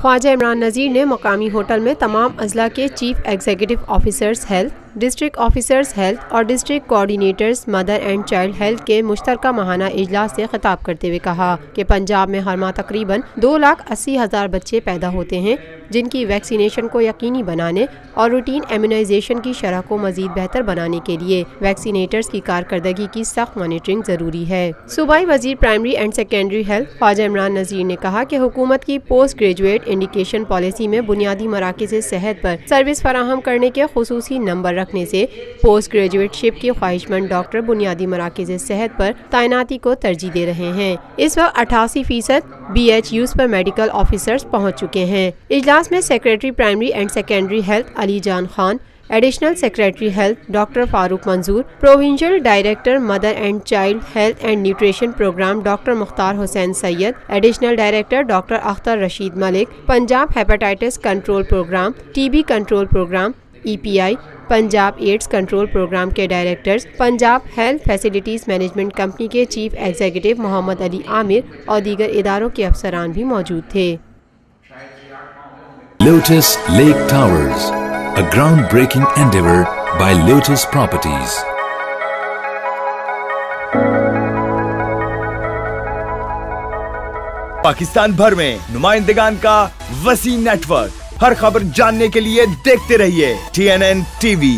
ख्वाजा इमरान नज़ीर ने मकामी होटल में तमाम अजला के chief executive officers health, district officers health और district coordinators mother and child health के मुश्तरका माहाना इजलास से खिताब करते हुए कहा कि पंजाब में हर माह तकरीबन 2,80,000 बच्चे पैदा होते हैं, जिनकी वैक्सीनेशन को यकीनी बनाने और रूटीन इम्यूनाइजेशन की शरह को मजीद बेहतर बनाने के लिए वैक्सीनेटर्स की कारकर्दगी की सख्त मॉनिटरिंग जरूरी है। सूबाई वजीर primary and secondary health Khawaja Imran Nazir ने कहा कि हुकूमत की पोस्ट ग्रेजुएट इंडिकेशन पॉलिसी में बुनियादी मराकज़ सेहत पर सर्विस फराहम करने के खुसूसी नंबर रखने से पोस्ट ग्रेजुएटशिप के ख्वाहिशमंद डॉक्टर बुनियादी मराकज़ सेहत पर तैनाती को तरजीह दे रहे हैं। इस वक्त 88% BHUs पर मेडिकल ऑफिसर्स पहुँच चुके हैं। इजलास में secretary primary and secondary health Ali Jan Khan, additional secretary health doctor Farooq Manzoor, provincial director mother and child health and nutrition programme doctor Mukhtar Hussain Syed, additional director doctor Akhtar Rashid Malik, Punjab hepatitis control programme, TB control programme, EPI, Punjab AIDS control programme के directors, Punjab health facilities management company के chief executive Mohammad Ali Amir और दीगर इदारों के अफसरान भी मौजूद थे। Lotus Lake Towers, a groundbreaking endeavor by Lotus Properties. Pakistan भर में नुमाइंदगान का वसी नेटवर्क, हर खबर जानने के लिए देखते रहिए TNN TV।